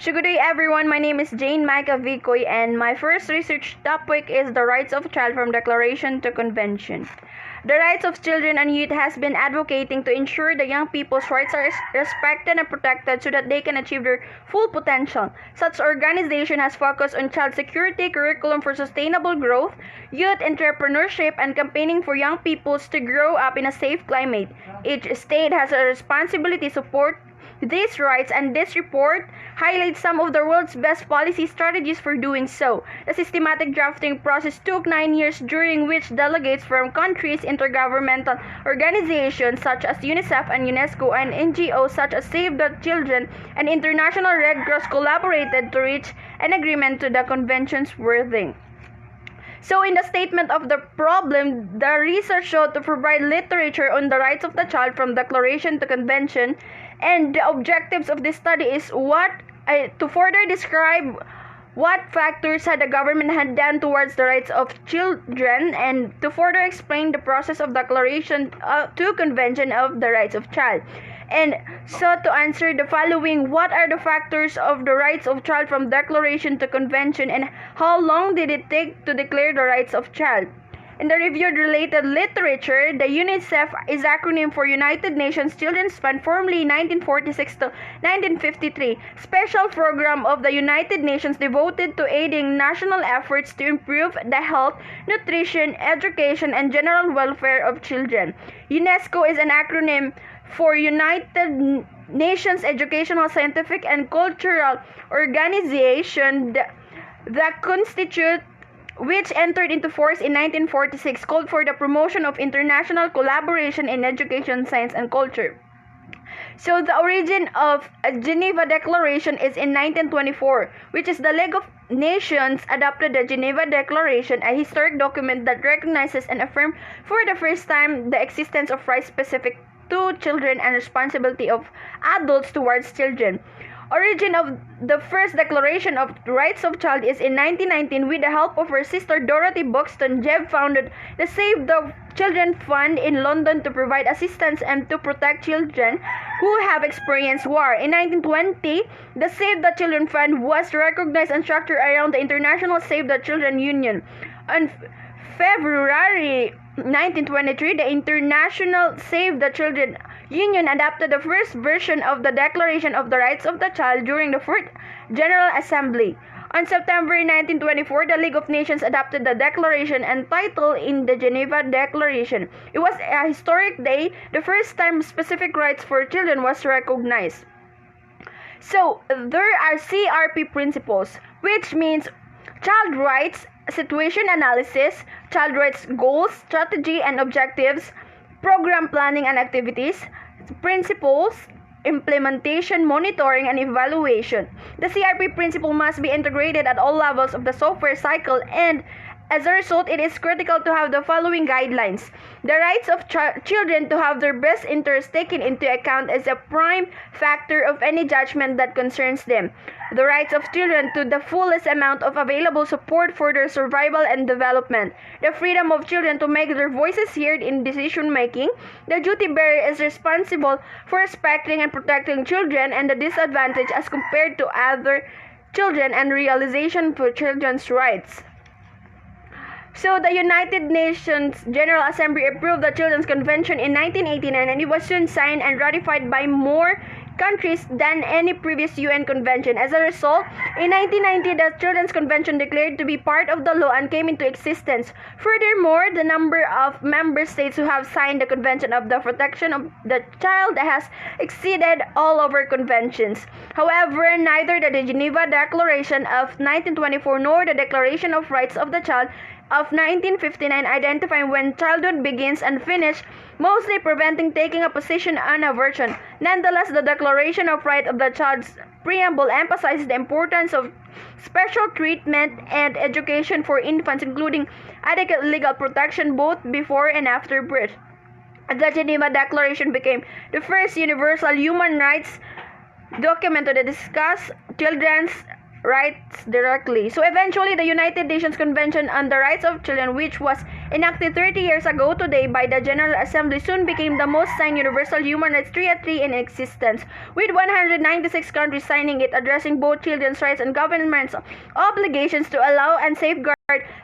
So good day everyone, my name is Jane Maica Vicoy and my first research topic is the rights of child from Declaration to Convention. The rights of children and youth has been advocating to ensure the young people's rights are respected and protected so that they can achieve their full potential. Such organization has focused on child security, curriculum for sustainable growth, youth entrepreneurship, and campaigning for young peoples to grow up in a safe climate. Each state has a responsibility to support these rights, and this report highlights some of the world's best policy strategies for doing so. The systematic drafting process took 9 years, during which delegates from countries, intergovernmental organizations such as UNICEF and UNESCO, and NGOs such as Save the Children and International Red Cross collaborated to reach an agreement to the convention's wording. So in the statement of the problem, the research showed to provide literature on the rights of the child from Declaration to Convention, and the objectives of this study is to further describe what factors the government had done towards the rights of children, and to further explain the process of Declaration to Convention of the rights of child. And so to answer the following, what are the factors of the rights of child from Declaration to Convention, and how long did it take to declare the rights of child? In the reviewed related literature, the UNICEF is acronym for United Nations Children's Fund, formerly 1946 to 1953, special program of the United Nations devoted to aiding national efforts to improve the health, nutrition, education, and general welfare of children. UNESCO is an acronym for United Nations Educational, Scientific, and Cultural Organization that constitute which entered into force in 1946, called for the promotion of international collaboration in education, science, and culture. So the origin of a Geneva Declaration is in 1924, which is the League of Nations adopted the Geneva Declaration, a historic document that recognizes and affirms for the first time the existence of rights specific to children and responsibility of adults towards children. Origin of the first Declaration of Rights of Child is in 1919. With the help of her sister Dorothy Buxton, Jeb founded the Save the Children Fund in London to provide assistance and to protect children who have experienced war. In 1920, the Save the Children Fund was recognized and structured around the International Save the Children Union. On February 1923, the International Save the Children Union adopted the first version of the Declaration of the Rights of the Child during the Fourth General Assembly. On September 1924, the League of Nations adopted the declaration and title in the Geneva Declaration. It was a historic day, the first time specific rights for children was recognized. So, there are CRP principles, which means child rights, situation analysis, child rights goals, strategy and objectives, program planning and activities, principles, implementation, monitoring, and evaluation. The CRP principle must be integrated at all levels of the software cycle, and as a result, it is critical to have the following guidelines. The rights of children to have their best interests taken into account as a prime factor of any judgment that concerns them. The rights of children to the fullest amount of available support for their survival and development. The freedom of children to make their voices heard in decision making. The duty bearer is responsible for respecting and protecting children and the disadvantaged as compared to other children, and realization for children's rights. So the United Nations General Assembly approved the Children's Convention in 1989, and it was soon signed and ratified by more countries than any previous UN convention. As a result, in 1990, the Children's Convention declared to be part of the law and came into existence. Furthermore, the number of member states who have signed the Convention of the Protection of the Child has exceeded all other conventions. However, neither the Geneva Declaration of 1924 nor the Declaration of Rights of the Child of 1959 identify when childhood begins and finishes, mostly preventing taking a position on a version. Nonetheless, the Declaration of Rights of the Child's preamble emphasizes the importance of special treatment and education for infants, including adequate legal protection both before and after birth. The Geneva Declaration became the first universal human rights document to discuss children's rights directly. So eventually, the United Nations Convention on the Rights of Children, which was enacted 30 years ago today by the General Assembly, soon became the most signed universal human rights treaty in existence, with 196 countries signing it, addressing both children's rights and governments' obligations to allow and safeguard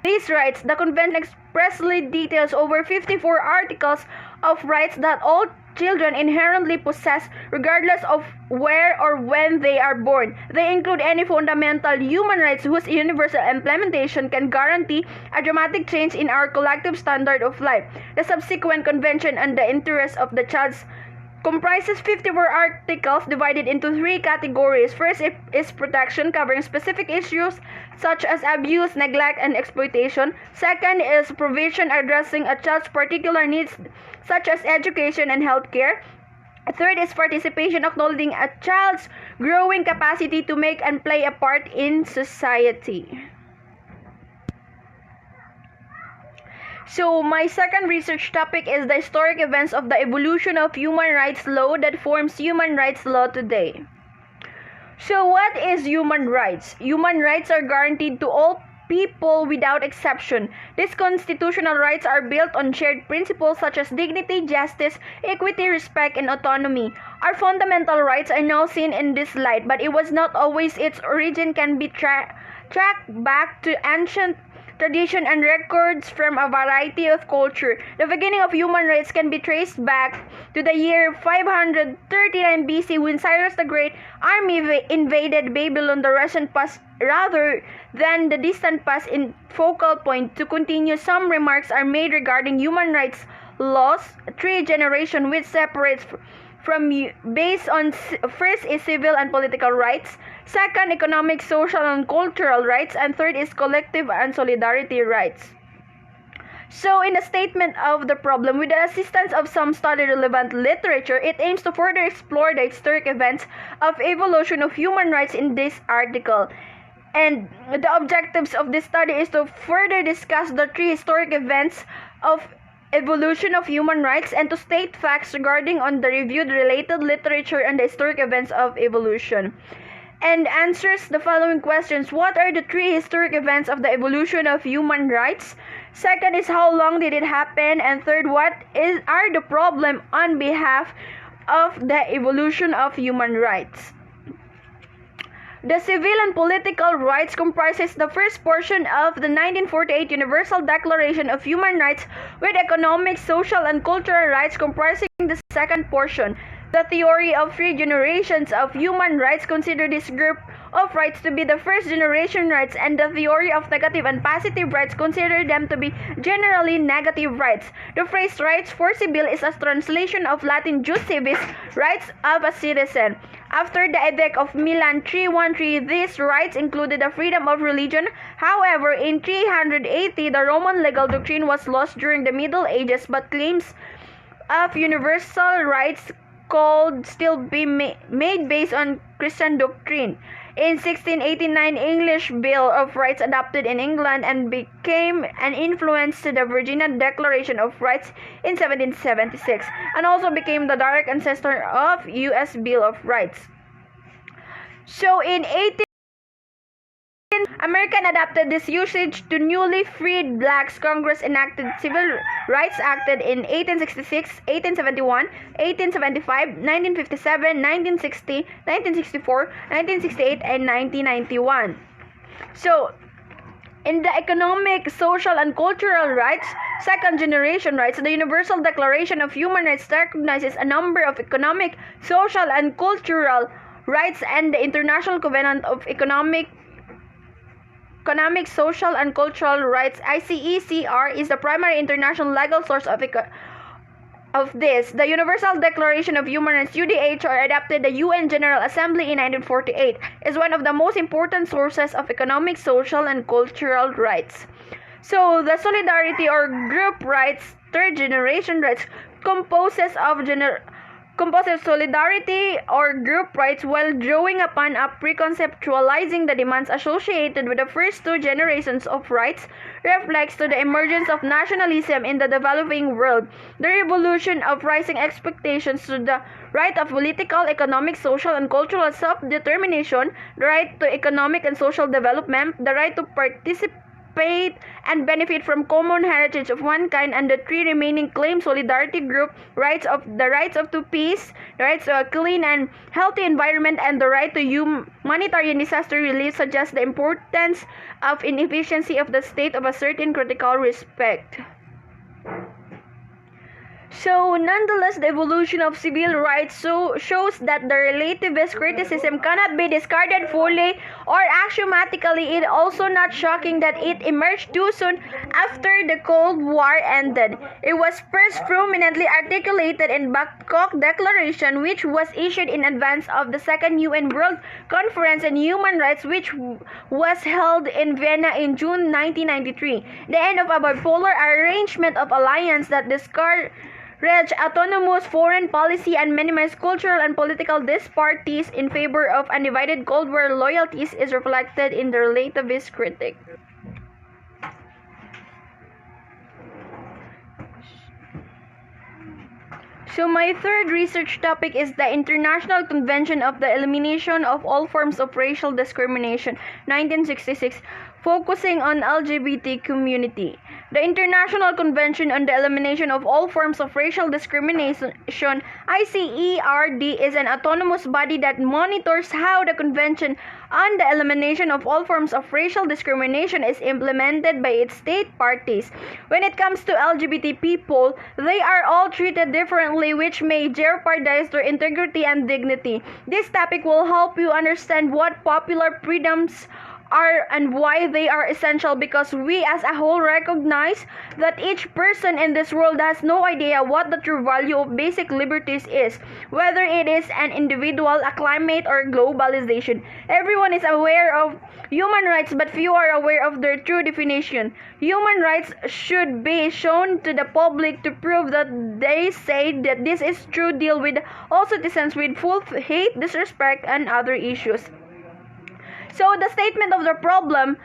these rights. The convention expressly details over 54 articles of rights that all children inherently possess, regardless of where or when they are born. They include any fundamental human rights whose universal implementation can guarantee a dramatic change in our collective standard of life. The subsequent Convention on the Interests of the Child comprises 54 articles divided into 3 categories. First is protection, covering specific issues such as abuse, neglect, and exploitation. Second is provision, addressing a child's particular needs such as education and healthcare. Third is participation, acknowledging a child's growing capacity to make and play a part in society. So my second research topic is the historic events of the evolution of human rights law that forms human rights law today. So what is human rights? Human rights are guaranteed to all people without exception. These constitutional rights are built on shared principles such as dignity, justice, equity, respect, and autonomy. Our fundamental rights are now seen in this light, but it was not always. Its origin can be tracked back to ancient tradition and records from a variety of culture. The beginning of human rights can be traced back to the year 539 BC when Cyrus the Great army invaded Babylon, the recent past rather than the distant past in focal point. To continue, some remarks are made regarding human rights laws, 3 generations, which separates from based on first is civil and political rights, second economic, social, and cultural rights, and third is collective and solidarity rights. So in the statement of the problem, with the assistance of some study-relevant literature, it aims to further explore the historic events of evolution of human rights in this article. And the objectives of this study is to further discuss the 3 historic events of evolution of human rights and to state facts regarding on the reviewed related literature and the historic events of evolution. And answers the following questions. What are the 3 historic events of the evolution of human rights? Second is how long did it happen? And third, what are the problems on behalf of the evolution of human rights? The civil and political rights comprises the first portion of the 1948 Universal Declaration of Human Rights, with economic, social, and cultural rights comprising the second portion. The theory of 3 generations of human rights consider this group of rights to be the first generation rights, and the theory of negative and positive rights consider them to be generally negative rights. The phrase rights for civil is a translation of Latin jus civis, rights of a citizen. After the Edict of Milan 313, these rights included the freedom of religion. However, in 380, the Roman legal doctrine was lost during the Middle Ages, but claims of universal rights could still be made based on Christian doctrine. In 1689, English Bill of Rights adopted in England and became an influence to the Virginia Declaration of Rights in 1776, and also became the direct ancestor of U.S. Bill of Rights. So in American adopted this usage to newly freed blacks. Congress enacted Civil Rights Act in 1866, 1871, 1875, 1957, 1960, 1964, 1968, and 1991. So, in the economic, social, and cultural rights, second generation rights, the Universal Declaration of Human Rights recognizes a number of economic, social, and cultural rights, and the International Covenant of Economic, Social, and Cultural Rights, ICECR, is the primary international legal source of this. The Universal Declaration of Human Rights, UDHR, adopted the UN General Assembly in 1948, is one of the most important sources of economic, social, and cultural rights. So, the solidarity or group rights, third generation rights, composes of composed of solidarity or group rights while drawing upon a preconceptualizing the demands associated with the first two generations of rights reflects to the emergence of nationalism in the developing world, the revolution of rising expectations to the right of political, economic, social, and cultural self-determination, the right to economic and social development, the right to participate and benefit from common heritage of mankind, and the three remaining claims solidarity group rights of to peace, the rights to a clean and healthy environment, and the right to humanitarian disaster relief suggest the importance of inefficiency of the state of a certain critical respect. So, nonetheless, the evolution of civil rights shows that the relativist criticism cannot be discarded fully or axiomatically. It also not shocking that it emerged too soon after the Cold War ended. It was first prominently articulated in Bangkok Declaration, which was issued in advance of the Second UN World Conference on Human Rights, which was held in Vienna in June 1993. The end of a bipolar arrangement of alliance that discarded autonomous foreign policy and minimized cultural and political disparities in favor of undivided Cold War loyalties is reflected in the relativist critique. So my third research topic is the International Convention of the Elimination of All Forms of Racial Discrimination, 1966, focusing on LGBT community. The International Convention on the Elimination of All Forms of Racial Discrimination, ICERD, is an autonomous body that monitors how the Convention on the Elimination of All Forms of Racial Discrimination is implemented by its state parties. When it comes to LGBT people, they are all treated differently, which may jeopardize their integrity and dignity. This topic will help you understand what popular freedoms are and why they are essential, because we as a whole recognize that each person in this world has no idea what the true value of basic liberties is, whether it is an individual, a climate, or globalization. Everyone is aware of human rights, but few are aware of their true definition. Human rights should be shown to the public to prove that they say that this is true, deal with all citizens with full hate, disrespect, and other issues. So the statement of the problem,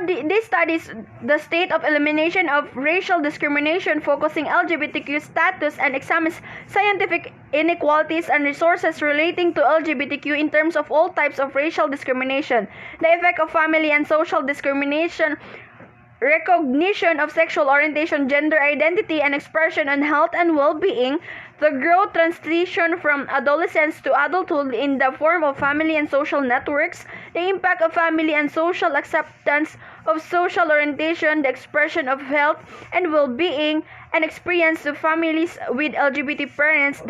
this studies the state of elimination of racial discrimination, focusing LGBTQ status, and examines scientific inequalities and resources relating to LGBTQ in terms of all types of racial discrimination, the effect of family and social discrimination, recognition of sexual orientation, gender identity, and expression on health and well-being, the growth transition from adolescence to adulthood in the form of family and social networks, the impact of family and social acceptance of social orientation, the expression of health and well-being, and experience of families with LGBT parents,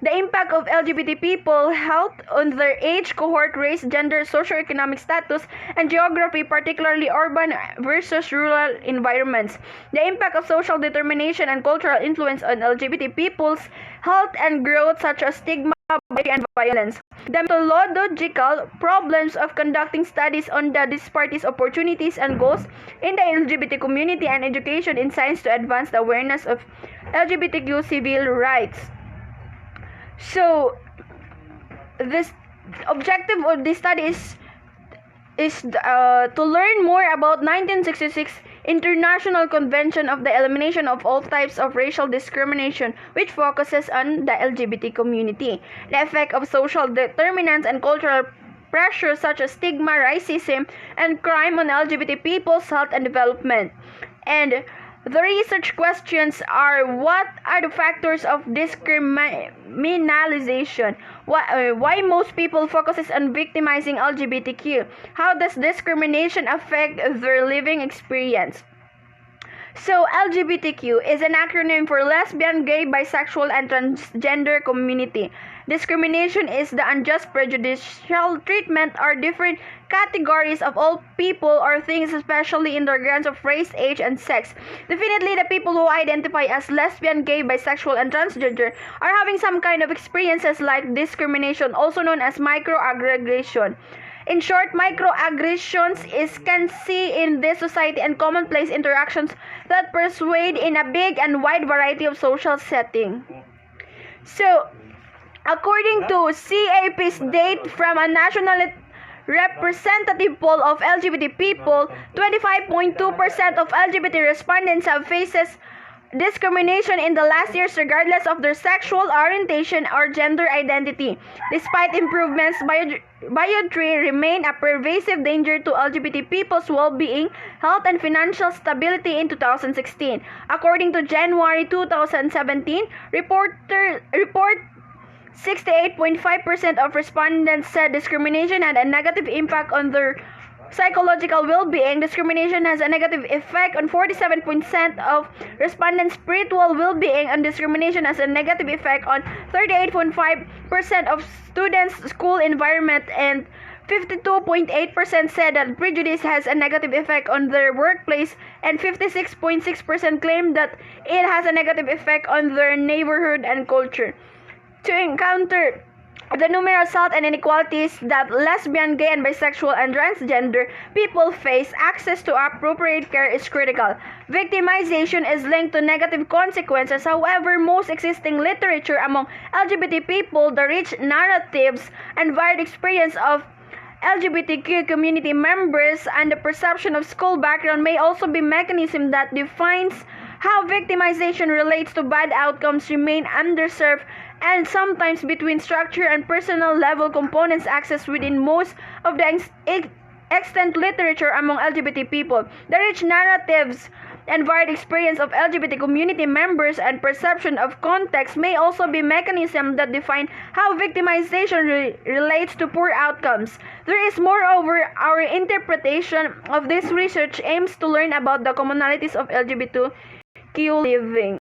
the impact of LGBT people health on their age, cohort, race, gender, socioeconomic status, and geography, particularly urban versus rural environments, the impact of social determination and cultural influence on LGBT people's health and growth, such as stigma, poverty, and violence, the methodological problems of conducting studies on the disparities, opportunities, and goals in the LGBT community, and education in science to advance the awareness of LGBTQ civil rights. So, this objective of this study is to learn more about 1966 International Convention of the Elimination of All Types of Racial Discrimination, which focuses on the LGBT community, the effect of social determinants and cultural pressures such as stigma, racism, and crime on LGBT people's health and development. And the research questions are: what are the factors of discriminalization? Why most people focuses on victimizing LGBTQ? How does discrimination affect their living experience? So, LGBTQ is an acronym for lesbian, gay, bisexual, and transgender community. Discrimination is the unjust, prejudicial treatment or different categories of all people or things, especially in the regards of race, age, and sex. Definitely, the people who identify as lesbian, gay, bisexual, and transgender are having some kind of experiences like discrimination, also known as microaggression. In short, microaggressions can see in this society and commonplace interactions that persuade in a big and wide variety of social setting. So, According to CAP's data from a national representative poll of LGBT people, 25.2% of LGBT respondents have faces discrimination in the last years regardless of their sexual orientation or gender identity. Despite improvements, bigotry remained a pervasive danger to LGBT people's well-being, health, and financial stability in 2016. According to January 2017 report 68.5% of respondents said discrimination had a negative impact on their psychological well-being. Discrimination has a negative effect on 47% of respondents' spiritual well-being, and discrimination has a negative effect on 38.5% of students' school environment, and 52.8% said that prejudice has a negative effect on their workplace, and 56.6% claimed that it has a negative effect on their neighborhood and culture. To encounter the numerous health and inequalities that lesbian, gay, and bisexual and transgender people face, access to appropriate care is critical. Victimization is linked to negative consequences. However, most existing literature among LGBT people, the rich narratives and varied experience of LGBTQ community members, and the perception of school background may also be mechanism that defines how victimization relates to bad outcomes remain underserved, and sometimes between structure and personal level components accessed within most of the extant literature among LGBT people. The rich narratives and varied experience of LGBT community members and perception of context may also be mechanisms that define how victimization relates to poor outcomes. There is, moreover, our interpretation of this research aims to learn about the commonalities of LGBTQ living.